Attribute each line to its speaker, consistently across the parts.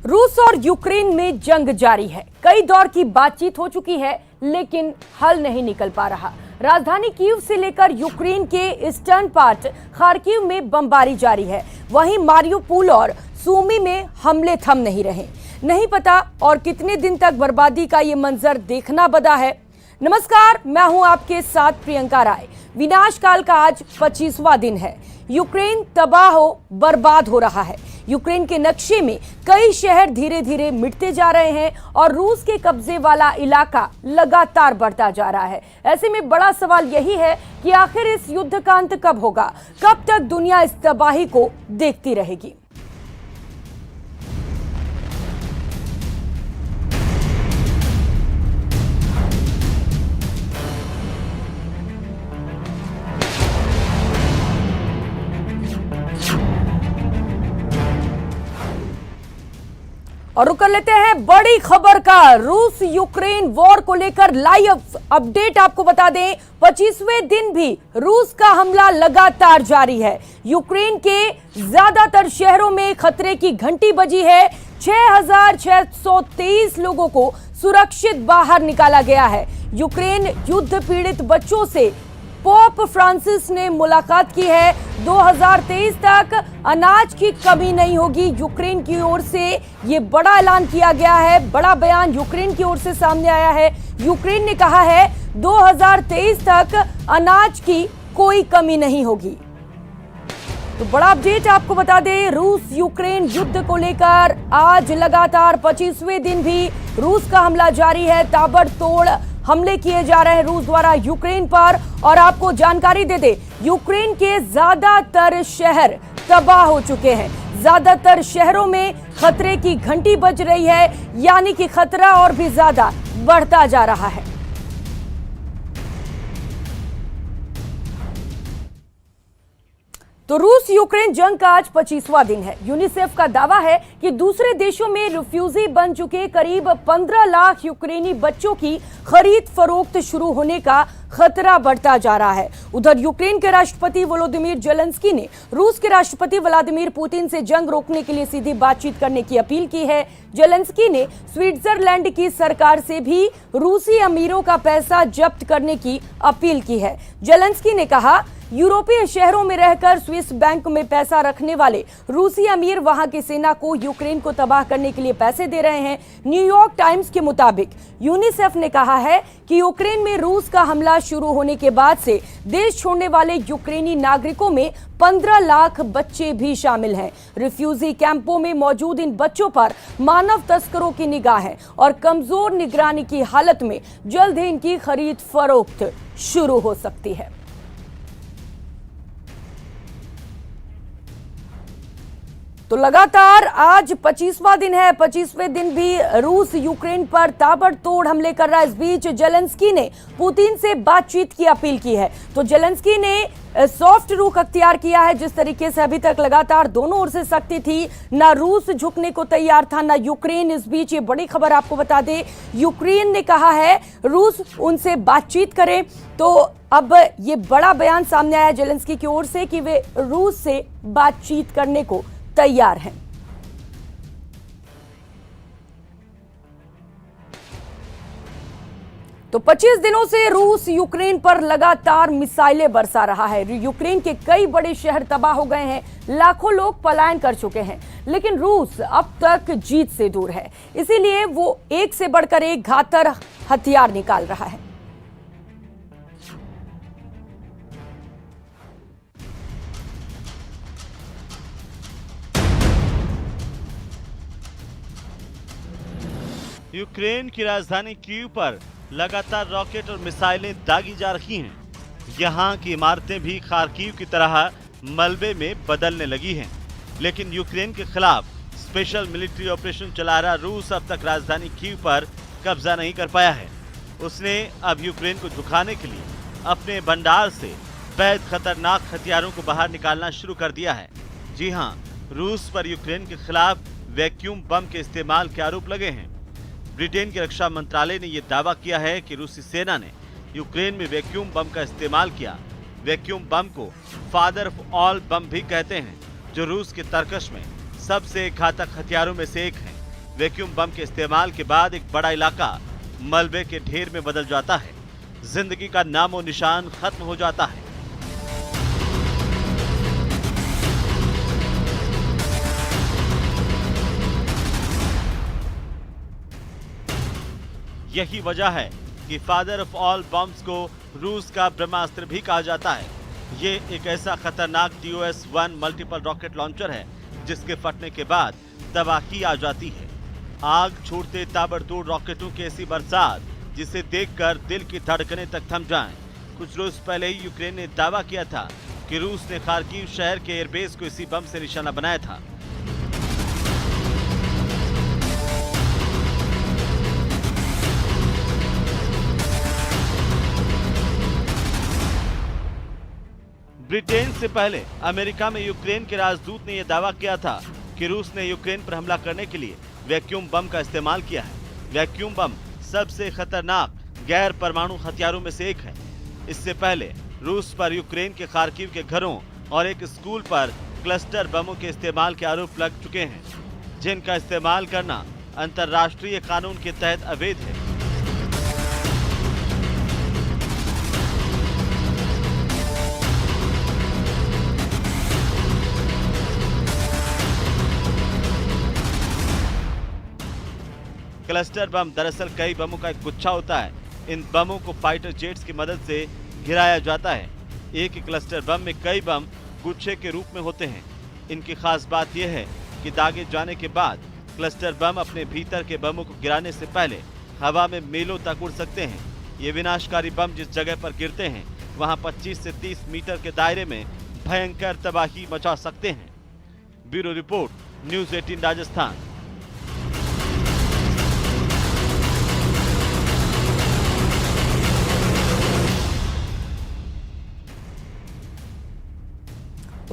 Speaker 1: रूस और यूक्रेन में जंग जारी है। कई दौर की बातचीत हो चुकी है, लेकिन हल नहीं निकल पा रहा। राजधानी कीव से लेकर यूक्रेन के ईस्टर्न पार्ट खार्किव में बमबारी जारी है। वहीं मारियोपोल और सूमी में हमले थम नहीं रहे। नहीं पता और कितने दिन तक बर्बादी का ये मंजर देखना बदा है। नमस्कार, मैं हूं आपके साथ प्रियंका राय। विनाश काल का आज 25वां दिन है। यूक्रेन तबाह हो बर्बाद हो रहा है। यूक्रेन के नक्शे में कई शहर धीरे धीरे मिटते जा रहे हैं और रूस के कब्जे वाला इलाका लगातार बढ़ता जा रहा है। ऐसे में बड़ा सवाल यही है कि आखिर इस युद्ध का अंत कब होगा? कब तक दुनिया इस तबाही को देखती रहेगी? और रुक कर लेते हैं बड़ी खबर का। रूस यूक्रेन वॉर को लेकर लाइव अपडेट आपको बता दें। 25वें दिन भी रूस का हमला लगातार जारी है। यूक्रेन के ज्यादातर शहरों में खतरे की घंटी बजी है। 6,623 लोगों को सुरक्षित बाहर निकाला गया है। यूक्रेन युद्ध पीड़ित बच्चों से पोप फ्रांसिस ने मुलाकात की है। 2023 तक अनाज की कमी नहीं होगी। यूक्रेन की ओर से यह बड़ा ऐलान किया गया है। बड़ा बयान यूक्रेन की ओर से सामने आया है। यूक्रेन ने कहा है 2023 तक अनाज की कोई कमी नहीं होगी। तो बड़ा अपडेट आपको बता दें, रूस यूक्रेन युद्ध को लेकर आज लगातार 25वें दिन भी रूस का हमला जारी है। ताबड़तोड़ हमले किए जा रहे हैं रूस द्वारा यूक्रेन पर। और आपको जानकारी दे दे, यूक्रेन के ज्यादातर शहर तबाह हो चुके हैं। ज्यादातर शहरों में खतरे की घंटी बज रही है, यानी कि खतरा और भी ज्यादा बढ़ता जा रहा है। तो रूस यूक्रेन जंग का आज 25वां दिन है। यूनिसेफ का दावा है कि दूसरे देशों में रिफ्यूजी बन चुके करीब 15 लाख यूक्रेनी बच्चों की खरीद फरोख्त शुरू होने का खतरा बढ़ता जा रहा है। उधर यूक्रेन के राष्ट्रपति वोलोदिमीर जेलेंस्की ने रूस के राष्ट्रपति व्लादिमीर पुतिन से जंग रोकने के लिए सीधी बातचीत करने की अपील की है। जेलेंस्की ने स्विट्जरलैंड की सरकार से भी रूसी अमीरों का पैसा जब्त करने की अपील की है। जेलेंस्की ने कहा, यूरोपीय शहरों में रहकर स्विस बैंक में पैसा रखने वाले रूसी अमीर वहां की सेना को यूक्रेन को तबाह करने के लिए पैसे दे रहे हैं। न्यूयॉर्क टाइम्स के मुताबिक यूनिसेफ ने कहा है कि यूक्रेन में रूस का हमला शुरू होने के बाद से देश छोड़ने वाले यूक्रेनी नागरिकों में 15 लाख बच्चे भी शामिल हैं। रिफ्यूजी कैंपों में मौजूद इन बच्चों पर मानव तस्करों की निगाह है और कमजोर निगरानी की हालत में जल्द ही इनकी खरीद फरोख्त शुरू हो सकती है। तो लगातार आज 25वां दिन है। 25वें दिन भी रूस यूक्रेन पर ताबड़तोड़ हमले कर रहा है। इस बीच जेलेंस्की ने पुतिन से बातचीत की अपील की है। तो जेलेंस्की ने सॉफ्ट रुख अख्तियार किया है। जिस तरीके से अभी तक लगातार दोनों ओर से सख्ती थी, ना रूस झुकने को तैयार था ना यूक्रेन। इस बीच ये बड़ी खबर आपको बता दें, यूक्रेन ने कहा है रूस उनसे बातचीत करे। तो अब ये बड़ा बयान सामने आया जेलेंस्की की ओर से कि वे रूस से बातचीत करने को तैयार हैं। तो 25 दिनों से रूस यूक्रेन पर लगातार मिसाइलें बरसा रहा है। यूक्रेन के कई बड़े शहर तबाह हो गए हैं। लाखों लोग पलायन कर चुके हैं। लेकिन रूस अब तक जीत से दूर है। इसीलिए वो एक से बढ़कर एक घातक हथियार निकाल रहा है।
Speaker 2: यूक्रेन की राजधानी कीव पर लगातार रॉकेट और मिसाइलें दागी जा रही हैं। यहाँ की इमारतें भी खार्किव की तरह मलबे में बदलने लगी हैं। लेकिन यूक्रेन के खिलाफ स्पेशल मिलिट्री ऑपरेशन चला रहा रूस अब तक राजधानी कीव पर कब्जा नहीं कर पाया है। उसने अब यूक्रेन को झुकाने के लिए अपने भंडार से वैध खतरनाक हथियारों को बाहर निकालना शुरू कर दिया है। जी हाँ, रूस पर यूक्रेन के खिलाफ वैक्यूम बम के इस्तेमाल के आरोप लगे हैं। ब्रिटेन के रक्षा मंत्रालय ने यह दावा किया है कि रूसी सेना ने यूक्रेन में वैक्यूम बम का इस्तेमाल किया। वैक्यूम बम को फादर ऑफ ऑल बम भी कहते हैं, जो रूस के तर्कश में सबसे घातक हथियारों में से एक है। वैक्यूम बम के इस्तेमाल के बाद एक बड़ा इलाका मलबे के ढेर में बदल जाता है। जिंदगी का नामो निशान खत्म हो जाता है। यही वजह है कि फादर ऑफ ऑल बम्स को रूस का ब्रह्मास्त्र भी कहा जाता है। ये एक ऐसा खतरनाक TOS-1 मल्टीपल रॉकेट लॉन्चर है जिसके फटने के बाद तबाही आ जाती है। आग छोड़ते ताबड़तोड़ रॉकेटों की ऐसी बरसात जिसे देखकर दिल की धड़कनें तक थम जाएं। कुछ रोज पहले ही यूक्रेन ने दावा किया था कि रूस ने खार्किव शहर के एयरबेस को इसी बम से निशाना बनाया था। ब्रिटेन से पहले अमेरिका में यूक्रेन के राजदूत ने यह दावा किया था कि रूस ने यूक्रेन पर हमला करने के लिए वैक्यूम बम का इस्तेमाल किया है। वैक्यूम बम सबसे खतरनाक गैर परमाणु हथियारों में से एक है। इससे पहले रूस पर यूक्रेन के खार्किव के घरों और एक स्कूल पर क्लस्टर बमों के इस्तेमाल के आरोप लग चुके हैं, जिनका इस्तेमाल करना अंतर्राष्ट्रीय कानून के तहत अवैध है। क्लस्टर बम दरअसल कई बमों का एक गुच्छा होता है। इन बमों को फाइटर जेट्स की मदद से गिराया जाता है। एक ही क्लस्टर बम में कई बम गुच्छे के रूप में होते हैं। इनकी खास बात यह है कि दागे जाने के बाद क्लस्टर बम अपने भीतर के बमों को गिराने से पहले हवा में मीलों तक उड़ सकते हैं। ये विनाशकारी बम जिस जगह पर गिरते हैं वहां 25 से 30 मीटर के दायरे में भयंकर तबाही मचा सकते हैं। Bureau report, news 18 Rajasthan.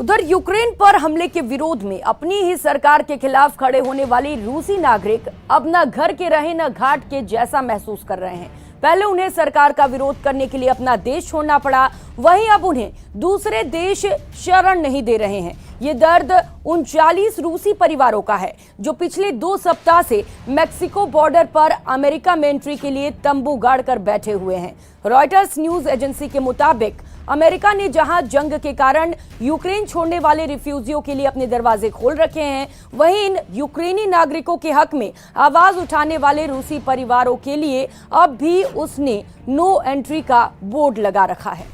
Speaker 1: उधर यूक्रेन पर हमले के विरोध में अपनी ही सरकार के खिलाफ खड़े होने वाले रूसी नागरिक अब न घर के रहे न घाट के जैसा महसूस कर रहे हैं। पहले उन्हें सरकार का विरोध करने के लिए अपना देश छोड़ना पड़ा, वहीं अब उन्हें दूसरे देश शरण नहीं दे रहे हैं। ये दर्द 39 रूसी परिवारों का है जो पिछले 2 सप्ताह से मेक्सिको बॉर्डर पर अमेरिका में एंट्री के लिए तंबू गाड़कर बैठे हुए हैं। रॉयटर्स न्यूज एजेंसी के मुताबिक अमेरिका ने जहां जंग के कारण यूक्रेन छोड़ने वाले रिफ्यूजियों के लिए अपने दरवाजे खोल रखे हैं, वहीं इन यूक्रेनी नागरिकों के हक में आवाज उठाने वाले रूसी परिवारों के लिए अब भी उसने नो एंट्री का बोर्ड लगा रखा है।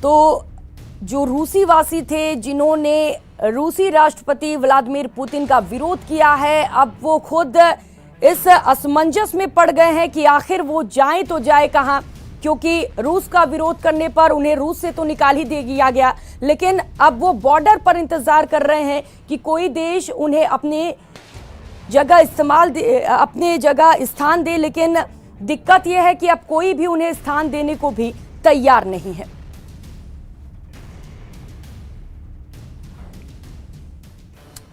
Speaker 1: तो जो रूसी वासी थे जिन्होंने रूसी राष्ट्रपति व्लादिमीर पुतिन का विरोध किया है, अब वो खुद इस असमंजस में पड़ गए हैं कि आखिर वो जाएं तो जाए कहां, क्योंकि रूस का विरोध करने पर उन्हें रूस से तो निकाल ही दिया गया, लेकिन अब वो बॉर्डर पर इंतजार कर रहे हैं कि कोई देश उन्हें अपने जगह स्थान दे। लेकिन दिक्कत यह है कि अब कोई भी उन्हें स्थान देने को भी तैयार नहीं है।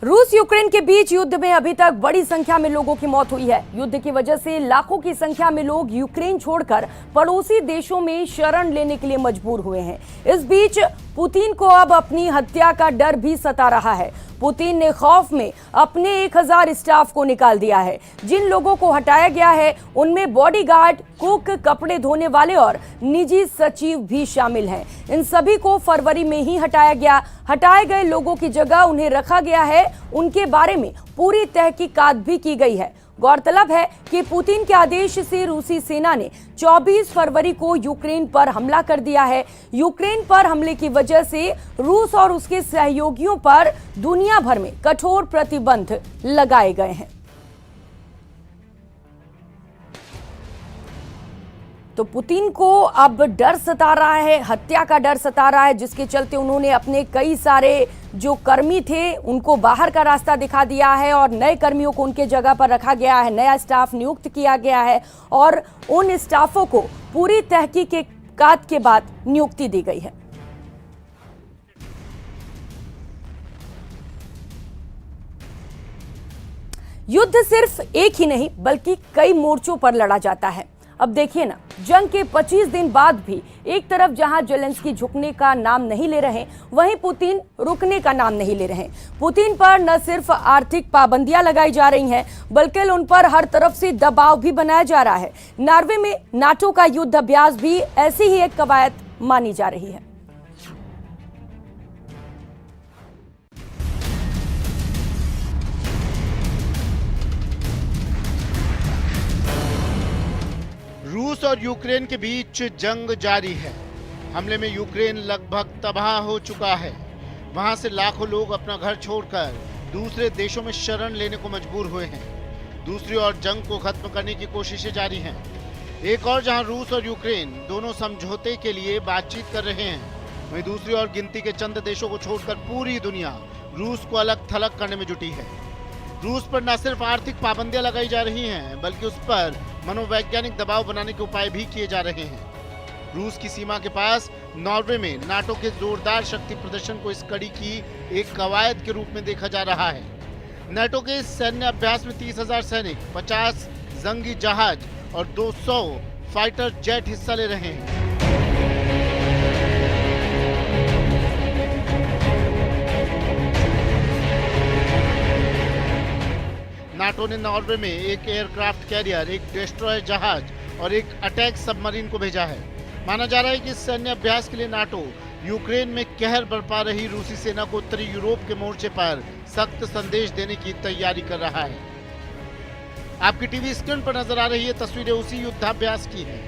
Speaker 1: रूस यूक्रेन के बीच युद्ध में अभी तक बड़ी संख्या में लोगों की मौत हुई है। युद्ध की वजह से लाखों की संख्या में लोग यूक्रेन छोड़कर पड़ोसी देशों में शरण लेने के लिए मजबूर हुए हैं। इस बीच पुतिन को अब अपनी हत्या का डर भी सता रहा है। पुतिन ने खौफ में अपने 1000 स्टाफ को निकाल दिया है। जिन लोगों को हटाया गया है उनमें बॉडीगार्ड, कुक, कपड़े धोने वाले और निजी सचिव भी शामिल हैं। इन सभी को फरवरी में ही हटाया गया। हटाए गए लोगों की जगह उन्हें रखा गया है। उनके बारे में पूरी तहकीकात भी की गई है। गौरतलब है कि पुतिन के आदेश से रूसी सेना ने 24 फरवरी को यूक्रेन पर हमला कर दिया है। यूक्रेन पर हमले की वजह से रूस और उसके सहयोगियों पर दुनिया भर में कठोर प्रतिबंध लगाए गए हैं। तो पुतिन को अब डर सता रहा है, हत्या का डर सता रहा है, जिसके चलते उन्होंने अपने कई सारे जो कर्मी थे उनको बाहर का रास्ता दिखा दिया है और नए कर्मियों को उनके जगह पर रखा गया है। नया स्टाफ नियुक्त किया गया है और उन स्टाफों को पूरी तहकीकात के बाद नियुक्ति दी गई है। युद्ध सिर्फ एक ही नहीं बल्कि कई मोर्चों पर लड़ा जाता है। अब देखिए ना, जंग के 25 दिन बाद भी एक तरफ जहां जेलेंस्की झुकने का नाम नहीं ले रहे, वहीं पुतिन रुकने का नाम नहीं ले रहे। पुतिन पर न सिर्फ आर्थिक पाबंदियां लगाई जा रही हैं, बल्कि उन पर हर तरफ से दबाव भी बनाया जा रहा है। नॉर्वे में नाटो का युद्ध अभ्यास भी ऐसी ही एक कवायद मानी जा रही है।
Speaker 3: रूस और यूक्रेन के बीच जंग जारी है। हमले में यूक्रेन लगभग तबाह हो चुका है। वहां से लाखों लोग अपना घर छोड़कर दूसरे देशों में शरण लेने को मजबूर हुए हैं। दूसरी ओर जंग को खत्म करने की कोशिशें जारी हैं। एक और जहां रूस और यूक्रेन दोनों समझौते के लिए बातचीत कर रहे हैं, वहीं दूसरी ओर गिनती के चंद देशों को छोड़कर पूरी दुनिया रूस को अलग थलग करने में जुटी है। रूस पर न सिर्फ आर्थिक पाबंदियां लगाई जा रही हैं, बल्कि उस पर मनोवैज्ञानिक दबाव बनाने के उपाय भी किए जा रहे हैं। रूस की सीमा के पास नॉर्वे में नाटो के जोरदार शक्ति प्रदर्शन को इस कड़ी की एक कवायद के रूप में देखा जा रहा है। नाटो के इस सैन्य अभ्यास में 30,000 सैनिक, 50 जंगी जहाज और 200 फाइटर जेट हिस्सा ले रहे हैं। नाटो ने नॉर्वे में एक एयरक्राफ्ट कैरियर, एक डिस्ट्रॉयर जहाज और एक अटैक सबमरीन को भेजा है। माना जा रहा है कि इस सैन्य अभ्यास के लिए नाटो यूक्रेन में कहर बरपा रही रूसी सेना को उत्तरी यूरोप के मोर्चे पर सख्त संदेश देने की तैयारी कर रहा है। आपकी टीवी स्क्रीन पर नजर आ रही है तस्वीरें उसी युद्धाभ्यास की है।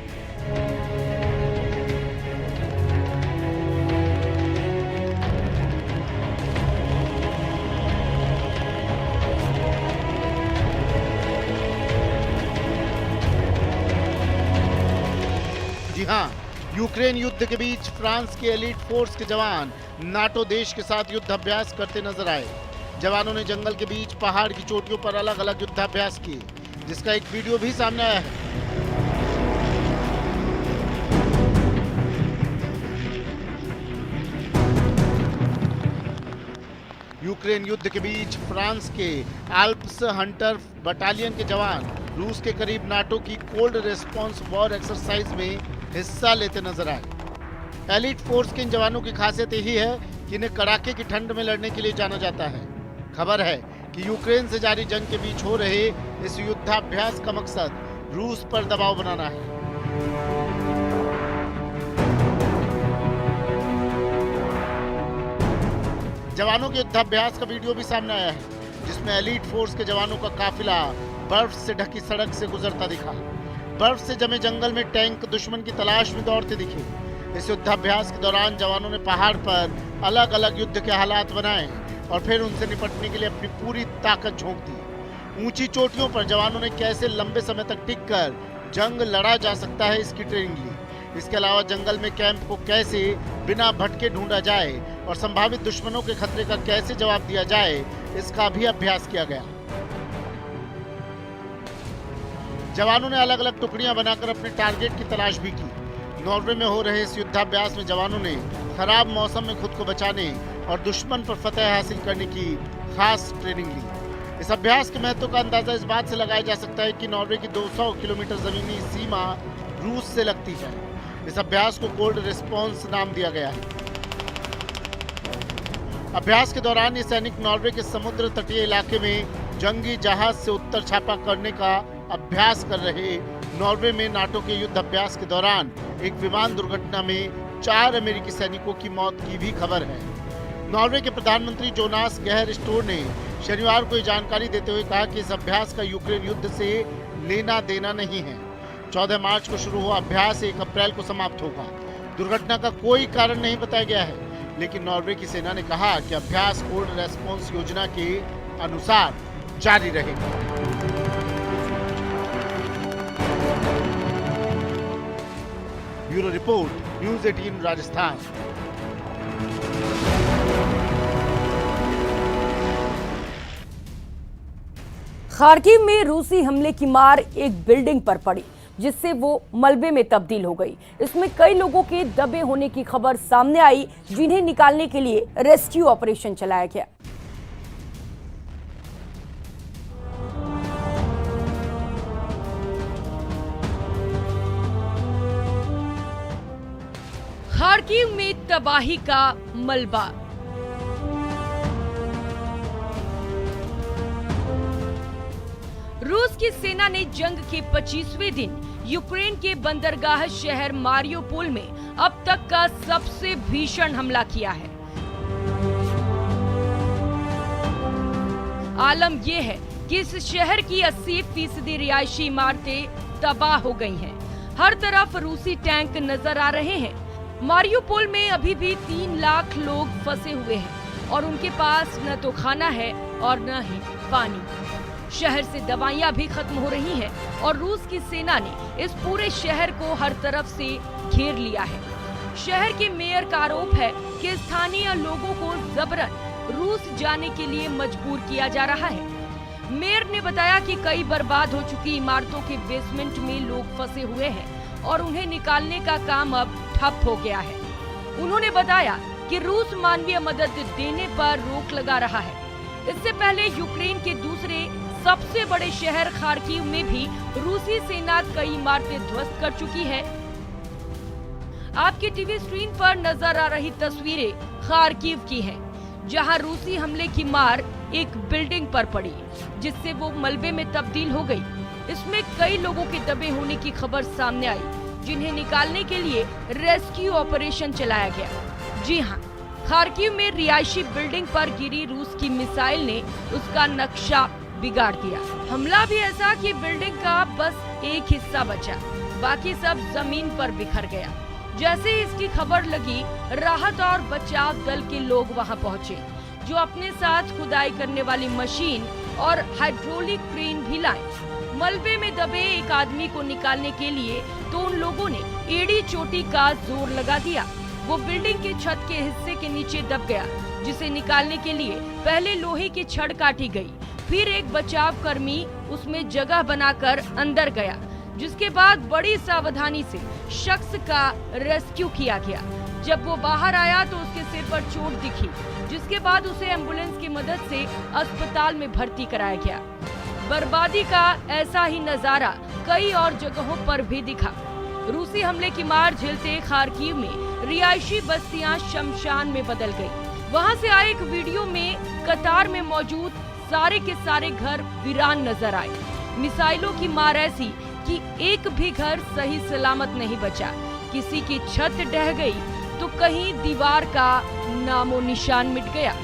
Speaker 3: जी हाँ, यूक्रेन युद्ध के बीच फ्रांस के एलीट फोर्स के जवान नाटो देश के साथ युद्धाभ्यास करते नजर आए। जवानों ने जंगल के बीच पहाड़ की चोटियों पर अलग अलग युद्धाभ्यास किए, जिसका एक वीडियो भी सामने आया है। यूक्रेन युद्ध के बीच फ्रांस के आल्प्स हंटर बटालियन के जवान रूस के करीब नाटो की कोल्ड रेस्पॉन्स वॉर एक्सरसाइज में हिस्सा लेते नजर आए। एलीट फोर्स के इन जवानों की खासियत यही है कि इन्हें कड़ाके की ठंड में लड़ने के लिए जाना जाता है। खबर है कि यूक्रेन से जारी जंग के बीच हो रहे इस युद्धाभ्यास का मकसद रूस पर दबाव बनाना है। जवानों के युद्धाभ्यास का वीडियो भी सामने आया है, जिसमें एलीट फोर्स के जवानों का काफिला बर्फ से ढकी सड़क से गुजरता दिखा। बर्फ से जमे जंगल में टैंक दुश्मन की तलाश में दौड़ते दिखे। इस युद्धाभ्यास के दौरान जवानों ने पहाड़ पर अलग अलग युद्ध के हालात बनाए और फिर उनसे निपटने के लिए अपनी पूरी ताकत झोंक दी। ऊंची चोटियों पर जवानों ने कैसे लंबे समय तक टिककर जंग लड़ा जा सकता है, इसकी ट्रेनिंग ली। इसके अलावा जंगल में कैंप को कैसे बिना भटके ढूंढा जाए और संभावित दुश्मनों के खतरे का कैसे जवाब दिया जाए, इसका भी अभ्यास किया गया। जवानों ने अलग अलग टुकड़ियां बनाकर अपने टारगेट की तलाश भी की। नॉर्वे में हो रहे इस युद्धाभ्यास में जवानों ने खराब मौसम में खुद को बचाने और दुश्मन पर फतह हासिल करने की खास ट्रेनिंग ली। इस अभ्यास के महत्व का अंदाजा इस बात से लगाया जा सकता है कि नॉर्वे की 200 किलोमीटर जमीनी सीमा रूस से लगती है। इस अभ्यास को कोल्ड रिस्पॉन्स नाम दिया गया है। अभ्यास के दौरान ये सैनिक नॉर्वे के समुद्र तटीय इलाके में जंगी जहाज से उत्तर छापा करने का अभ्यास कर रहे। नॉर्वे में नाटो के युद्ध अभ्यास के दौरान एक विमान दुर्घटना में 4 अमेरिकी सैनिकों की मौत की भी खबर है। नॉर्वे के प्रधानमंत्री जोनास गहर स्टोर ने शनिवार को ये जानकारी देते हुए कहा कि इस अभ्यास का यूक्रेन युद्ध से लेना देना नहीं है। 14 मार्च को शुरू हुआ अभ्यास 1 अप्रैल को समाप्त होगा। दुर्घटना का कोई कारण नहीं बताया गया है, लेकिन नॉर्वे की सेना ने कहा कि अभ्यास कोल्ड रेस्पॉन्स योजना के अनुसार जारी रहेगा। Bureau report, news 18 Rajasthan.
Speaker 1: Kharkiv में रूसी हमले की मार एक बिल्डिंग पर पड़ी, जिससे वो मलबे में तब्दील हो गई। इसमें कई लोगों के दबे होने की खबर सामने आई, जिन्हें निकालने के लिए रेस्क्यू ऑपरेशन चलाया गया। खार्किव में तबाही का मलबा। रूस की सेना ने जंग के 25वें दिन यूक्रेन के बंदरगाह शहर मारियोपोल में अब तक का सबसे भीषण हमला किया है। आलम यह है कि इस शहर की 80% रिहायशी इमारतें तबाह हो गई हैं। हर तरफ रूसी टैंक नजर आ रहे हैं। मारियोपोल में अभी भी 3 लाख लोग फंसे हुए हैं और उनके पास न तो खाना है और न ही पानी। शहर से दवाइयां भी खत्म हो रही हैं और रूस की सेना ने इस पूरे शहर को हर तरफ से घेर लिया है। शहर के मेयर का आरोप है कि स्थानीय लोगों को जबरन रूस जाने के लिए मजबूर किया जा रहा है। मेयर ने बताया कि कई बर्बाद हो चुकी इमारतों के बेसमेंट में लोग फंसे हुए हैं और उन्हें निकालने का काम अब ठप हो गया है। उन्होंने बताया कि रूस मानवीय मदद देने पर रोक लगा रहा है। इससे पहले यूक्रेन के दूसरे सबसे बड़े शहर खार्किव में भी रूसी सेना कई इमारतें ध्वस्त कर चुकी है। आपकी टीवी स्क्रीन पर नजर आ रही तस्वीरें खार्किव की हैं, जहां रूसी हमले की मार एक बिल्डिंग पर पड़ी, जिससे वो मलबे में तब्दील हो गई। इसमें कई लोगों के दबे होने की खबर सामने आई, जिन्हें निकालने के लिए रेस्क्यू ऑपरेशन चलाया गया। जी हाँ, खार्किव में रिहायशी बिल्डिंग पर गिरी रूस की मिसाइल ने उसका नक्शा बिगाड़ दिया। हमला भी ऐसा कि बिल्डिंग का बस एक हिस्सा बचा, बाकी सब जमीन पर बिखर गया। जैसे ही इसकी खबर लगी, राहत और बचाव दल के लोग वहां पहुंचे, जो अपने साथ खुदाई करने वाली मशीन और हाइड्रोलिक क्रेन भी लाए। मलबे में दबे एक आदमी को निकालने के लिए तो उन लोगों ने एड़ी चोटी का जोर लगा दिया। वो बिल्डिंग के छत के हिस्से के नीचे दब गया, जिसे निकालने के लिए पहले लोहे की छड़ काटी गई, फिर एक बचाव कर्मी उसमें जगह बनाकर अंदर गया, जिसके बाद बड़ी सावधानी से शख्स का रेस्क्यू किया गया। जब वो बाहर आया तो उसके सिर पर चोट दिखी, जिसके बाद उसे एम्बुलेंस की मदद से अस्पताल में भर्ती कराया गया। बर्बादी का ऐसा ही नजारा कई और जगहों पर भी दिखा। रूसी हमले की मार झेलते खार्किव में रिहायशी बस्तियां शमशान में बदल गई। वहां से आए एक वीडियो में कतार में मौजूद सारे के सारे घर वीरान नजर आए। मिसाइलों की मार ऐसी कि एक भी घर सही सलामत नहीं बचा। किसी की छत ढह गई तो कहीं दीवार का नामो निशान मिट गया।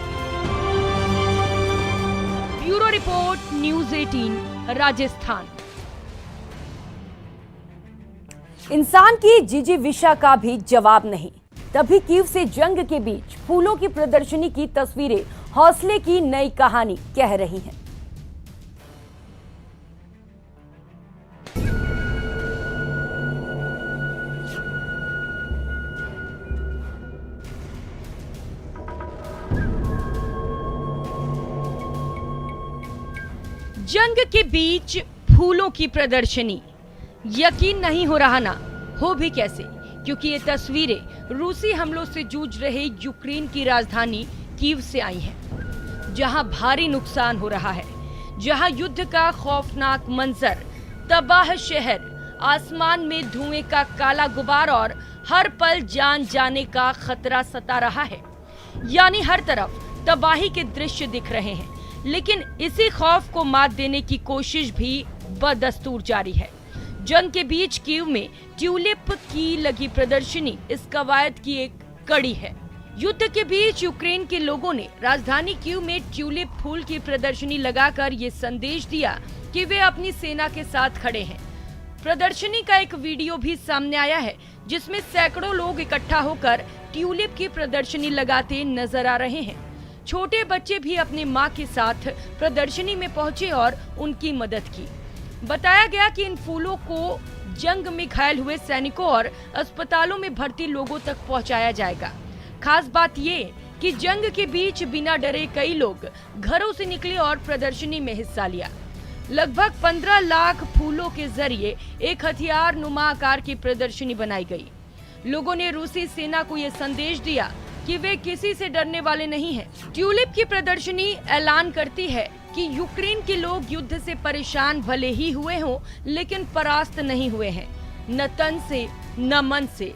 Speaker 1: Bureau report, news 18, Rajasthan. इंसान की जिजीविषा का भी जवाब नहीं। तभी कीव से जंग के बीच फूलों की प्रदर्शनी की तस्वीरें हौसले की नई कहानी कह रही हैं। जंग के बीच फूलों की प्रदर्शनी, यकीन नहीं हो रहा ना, हो भी कैसे, क्योंकि ये तस्वीरें रूसी हमलों से जूझ रहे यूक्रेन की राजधानी कीव से आई हैं, जहां भारी नुकसान हो रहा है, जहां युद्ध का खौफनाक मंजर, तबाह शहर, आसमान में धुएं का काला गुबार और हर पल जान जाने का खतरा सता रहा है। यानी हर तरफ तबाही के दृश्य दिख रहे हैं, लेकिन इसी खौफ को मात देने की कोशिश भी बदस्तूर जारी है। जंग के बीच कीव में ट्यूलिप की लगी प्रदर्शनी इस कवायद की एक कड़ी है। युद्ध के बीच यूक्रेन के लोगों ने राजधानी कीव में ट्यूलिप फूल की प्रदर्शनी लगाकर ये संदेश दिया कि वे अपनी सेना के साथ खड़े हैं। प्रदर्शनी का एक वीडियो भी सामने आया है, जिसमें सैकड़ों लोग इकट्ठा होकर ट्यूलिप की प्रदर्शनी लगाते नजर आ रहे हैं। छोटे बच्चे भी अपनी मां के साथ प्रदर्शनी में पहुंचे और उनकी मदद की। बताया गया कि इन फूलों को जंग में घायल हुए सैनिकों और अस्पतालों में भर्ती लोगों तक पहुंचाया जाएगा। खास बात ये कि जंग के बीच बिना डरे कई लोग घरों से निकले और प्रदर्शनी में हिस्सा लिया। लगभग 15 लाख फूलों के जरिए एक हथियार नुमा आकार की प्रदर्शनी बनाई गई। लोगों ने रूसी सेना को ये संदेश दिया कि वे किसी से डरने वाले नहीं हैं। ट्यूलिप की प्रदर्शनी ऐलान करती है कि यूक्रेन के लोग युद्ध से परेशान भले ही हुए हों, लेकिन परास्त नहीं हुए हैं, न तन से न मन से।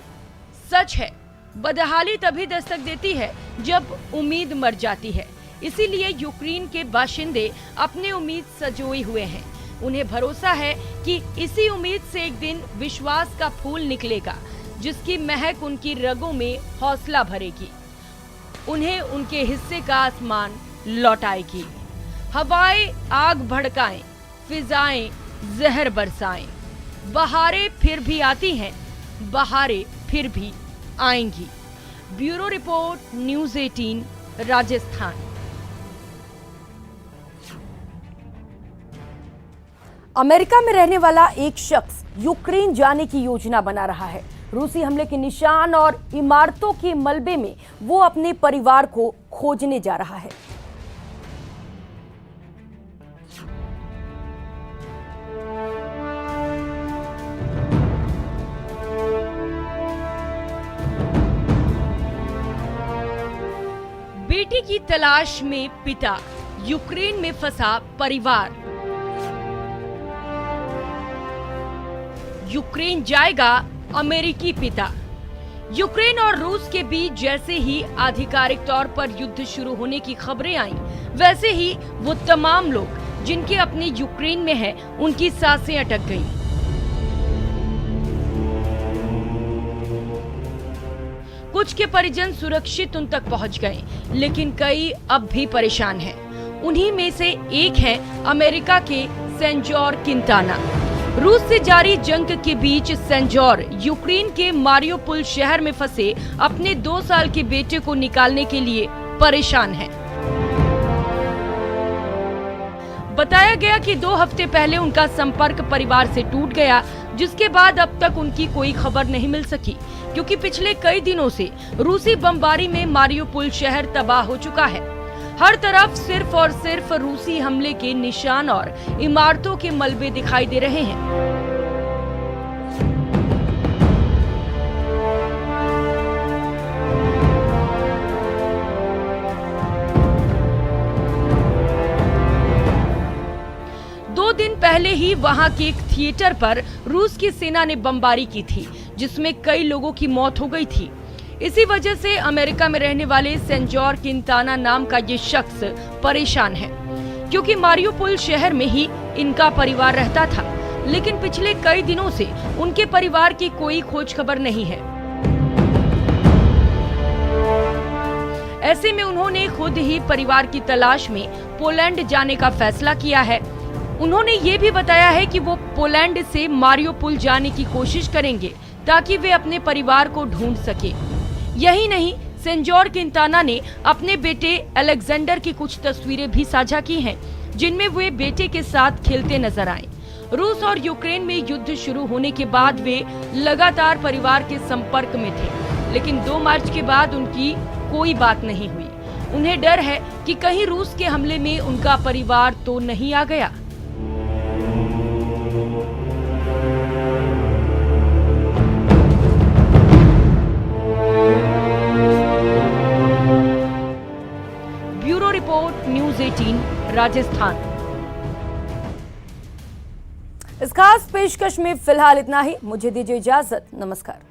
Speaker 1: सच है, बदहाली तभी दस्तक देती है जब उम्मीद मर जाती है। इसीलिए यूक्रेन के बाशिंदे अपनी उम्मीद सजोए हुए हैं। उन्हें भरोसा है कि इसी उम्मीद से एक दिन विश्वास का फूल निकलेगा, जिसकी महक उनकी रगों में हौसला भरेगी, उन्हें उनके हिस्से का आसमान लौटाएगी। हवाएं आग भड़काएं, फिजाएं जहर बरसाएं, बहारें फिर भी आती हैं, बहारें फिर भी आएंगी। Bureau report, news 18, Rajasthan. America में रहने वाला एक शख्स यूक्रेन जाने की योजना बना रहा है। रूसी हमले के निशान और इमारतों के मलबे में वो अपने परिवार को खोजने जा रहा है। बेटी की तलाश में पिता, यूक्रेन में फंसा परिवार। यूक्रेन जाएगा अमेरिकी पिता। यूक्रेन और रूस के बीच जैसे ही आधिकारिक तौर पर युद्ध शुरू होने की खबरें आईं, वैसे ही वो तमाम लोग जिनके अपने यूक्रेन में हैं, उनकी सांसें अटक गईं। कुछ के परिजन सुरक्षित उन तक पहुंच गए, लेकिन कई अब भी परेशान हैं। उन्हीं में से एक है अमेरिका के सेंजोर किंताना। रूस से जारी जंग के बीच सेंजोर यूक्रेन के मारियोपोल शहर में फंसे अपने 2 साल के बेटे को निकालने के लिए परेशान हैं। बताया गया कि 2 हफ्ते पहले उनका संपर्क परिवार से टूट गया, जिसके बाद अब तक उनकी कोई खबर नहीं मिल सकी, क्योंकि पिछले कई दिनों से रूसी बमबारी में मारियोपोल शहर तबाह हो चुका है। हर तरफ सिर्फ और सिर्फ रूसी हमले के निशान और इमारतों के मलबे दिखाई दे रहे हैं। दो दिन पहले ही वहां के एक थिएटर पर रूस की सेना ने बमबारी की थी, जिसमें कई लोगों की मौत हो गई थी। इसी वजह से अमेरिका में रहने वाले सेंजोर किंताना नाम का ये शख्स परेशान है, क्योंकि मारियोपोल शहर में ही इनका परिवार रहता था, लेकिन पिछले कई दिनों से उनके परिवार की कोई खोज खबर नहीं है। ऐसे में उन्होंने खुद ही परिवार की तलाश में पोलैंड जाने का फैसला किया है। उन्होंने ये भी बताया है कि वो पोलैंड से मारियोपोल जाने की कोशिश करेंगे, ताकि वे अपने परिवार को ढूंढ सके। यही नहीं, सेंजोर किंताना ने अपने बेटे अलेक्जेंडर की कुछ तस्वीरें भी साझा की हैं, जिनमें वे बेटे के साथ खेलते नजर आए। रूस और यूक्रेन में युद्ध शुरू होने के बाद वे लगातार परिवार के संपर्क में थे, लेकिन 2 मार्च के बाद उनकी कोई बात नहीं हुई। उन्हें डर है कि कहीं रूस के हमले में उनका परिवार तो नहीं आ गया। Bureau report, news 18, Rajasthan. इस खास पेशकश में फिलहाल इतना ही। मुझे दीजिए इजाजत। नमस्कार।